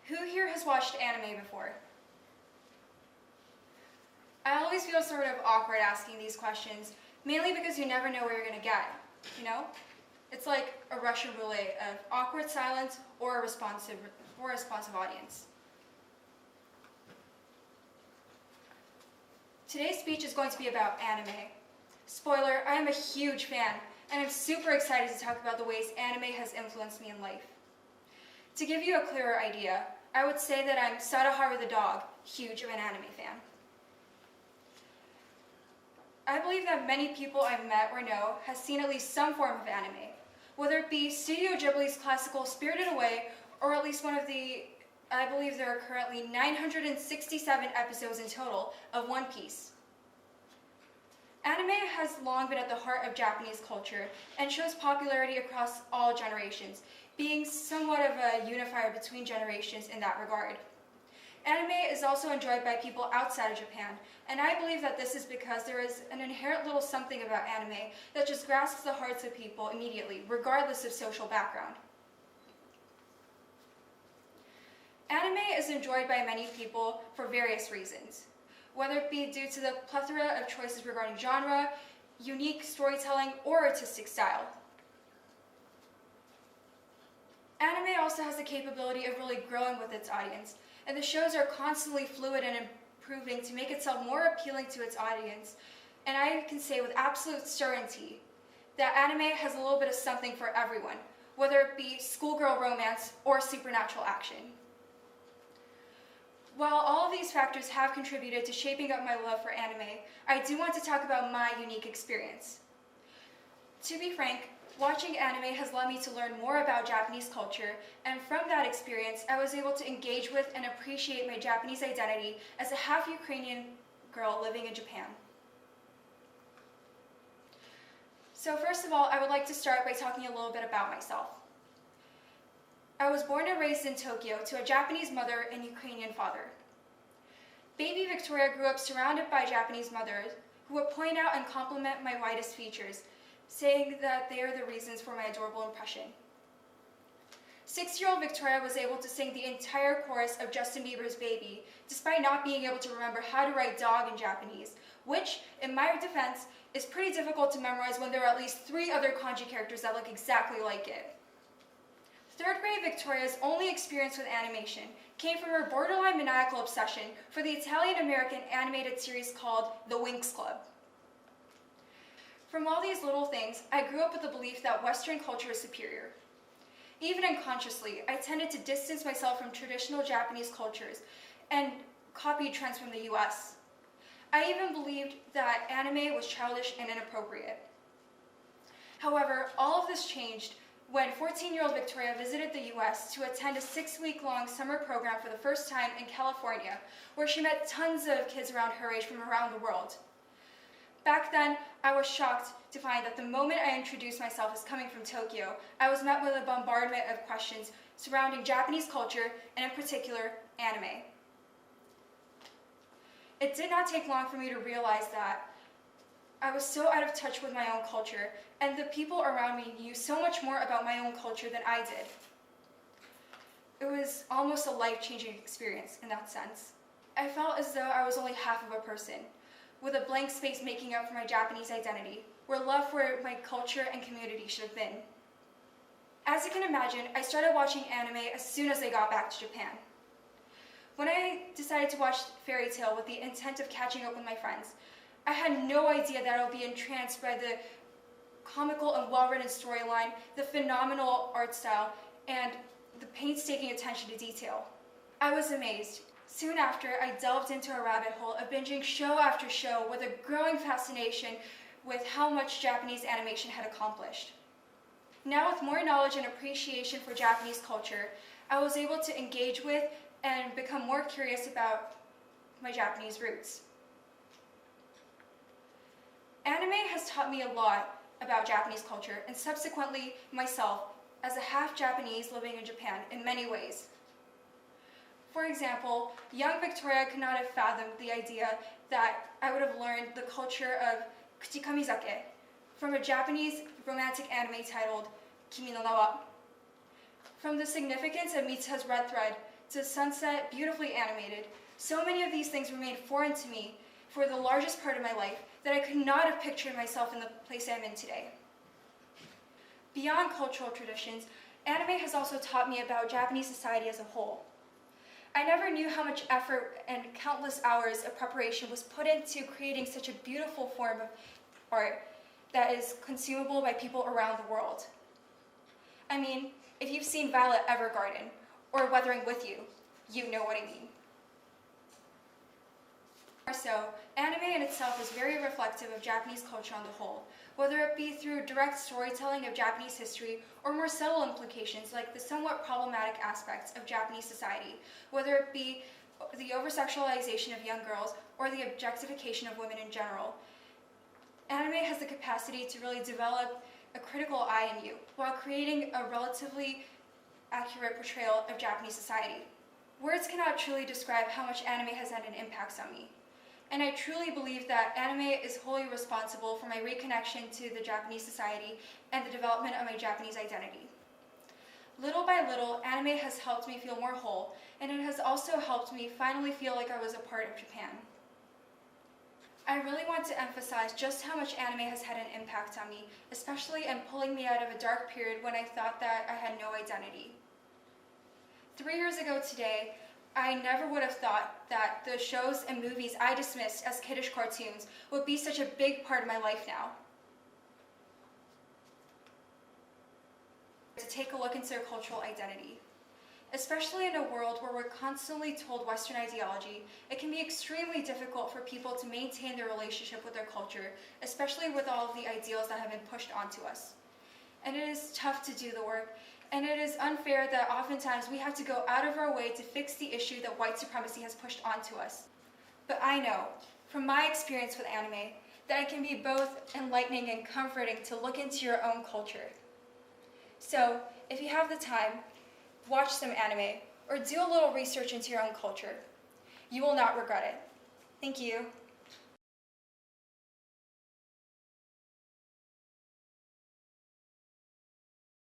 Who here has watched anime before? I always feel sort of awkward asking these questions, mainly because you never know where you're going to get, you know? It's like a Russian roulette of awkward silence or a responsive audience. Today's speech is going to be about anime. Spoiler, I am a huge fan, and I'm super excited to talk about the ways anime has influenced me in life. To give you a clearer idea, I would say that I'm Sadaharu the dog, huge of an anime fan. I believe that many people I've met or know has seen at least some form of anime, whether it be Studio Ghibli's classical Spirited Away, or at least one of the, I believe there are currently 967 episodes in total of One Piece. Anime has long been at the heart of Japanese culture and shows popularity across all generations, being somewhat of a unifier between generations in that regard. Anime is also enjoyed by people outside of Japan, and I believe that this is because there is an inherent little something about anime that just grasps the hearts of people immediately, regardless of social background. Anime is enjoyed by many people for various reasons, whether it be due to the plethora of choices regarding genre, unique storytelling, or artistic style. Anime also has the capability of really growing with its audience, and the shows are constantly fluid and improving to make itself more appealing to its audience. And I can say with absolute certainty that anime has a little bit of something for everyone, whether it be schoolgirl romance or supernatural action. While all of these factors have contributed to shaping up my love for anime, I do want to talk about my unique experience. To be frank, watching anime has led me to learn more about Japanese culture, and from that experience, I was able to engage with and appreciate my Japanese identity as a half-Ukrainian girl living in Japan. So first of all, I would like to start by talking a little bit about myself. I was born and raised in Tokyo to a Japanese mother and Ukrainian father. Baby Victoria grew up surrounded by Japanese mothers who would point out and compliment my widest features, saying that they are the reasons for my adorable impression. 6-year-old Victoria was able to sing the entire chorus of Justin Bieber's Baby, despite not being able to remember how to write dog in Japanese, which, in my defense, is pretty difficult to memorize when there are at least 3 other kanji characters that look exactly like it. 3rd grade Victoria's only experience with animation came from her borderline maniacal obsession for the Italian-American animated series called The Winx Club. From all these little things, I grew up with the belief that Western culture is superior. Even unconsciously, I tended to distance myself from traditional Japanese cultures and copied trends from the US. I even believed that anime was childish and inappropriate. However, all of this changed when 14-year-old Victoria visited the US to attend a 6-week-long summer program for the first time in California, where she met tons of kids around her age from around the world. Back then, I was shocked to find that the moment I introduced myself as coming from Tokyo, I was met with a bombardment of questions surrounding Japanese culture, and in particular, anime. It did not take long for me to realize that I was so out of touch with my own culture, and the people around me knew so much more about my own culture than I did. It was almost a life-changing experience in that sense. I felt as though I was only half of a person, with a blank space making up for my Japanese identity, where love for my culture and community should have been. As you can imagine, I started watching anime as soon as I got back to Japan. When I decided to watch Fairy Tail with the intent of catching up with my friends, I had no idea that I would be entranced by the comical and well-written storyline, the phenomenal art style, and the painstaking attention to detail. I was amazed. Soon after, I delved into a rabbit hole of binging show after show with a growing fascination with how much Japanese animation had accomplished. Now, with more knowledge and appreciation for Japanese culture, I was able to engage with and become more curious about my Japanese roots. Anime has taught me a lot about Japanese culture, and subsequently myself as a half-Japanese living in Japan in many ways. For example, young Victoria could not have fathomed the idea that I would have learned the culture of kuchikamizake from a Japanese romantic anime titled Kimi no Na wa. From the significance of Mitsuha's red thread to sunset, beautifully animated. So many of these things remained foreign to me for the largest part of my life that I could not have pictured myself in the place I'm in today. Beyond cultural traditions, anime has also taught me about Japanese society as a whole. I never knew how much effort and countless hours of preparation was put into creating such a beautiful form of art that is consumable by people around the world. I mean, if you've seen Violet Evergarden or Weathering with You, you know what I mean. So, anime in itself is very reflective of Japanese culture on the whole, whether it be through direct storytelling of Japanese history or more subtle implications like the somewhat problematic aspects of Japanese society, whether it be the over-sexualization of young girls or the objectification of women in general. Anime has the capacity to really develop a critical eye in you while creating a relatively accurate portrayal of Japanese society. Words cannot truly describe how much anime has had an impact on me. And I truly believe that anime is wholly responsible for my reconnection to the Japanese society and the development of my Japanese identity. Little by little, anime has helped me feel more whole, and it has also helped me finally feel like I was a part of Japan. I really want to emphasize just how much anime has had an impact on me, especially in pulling me out of a dark period when I thought that I had no identity. 3 years ago today, I never would have thought that the shows and movies I dismissed as kiddish cartoons would be such a big part of my life now. To take a look into their cultural identity. Especially in a world where we're constantly told Western ideology, it can be extremely difficult for people to maintain their relationship with their culture, especially with all of the ideals that have been pushed onto us. And it is tough to do the work, and it is unfair that oftentimes we have to go out of our way to fix the issue that white supremacy has pushed onto us. But I know, from my experience with anime, that it can be both enlightening and comforting to look into your own culture. So, if you have the time, watch some anime, or do a little research into your own culture. You will not regret it. Thank you.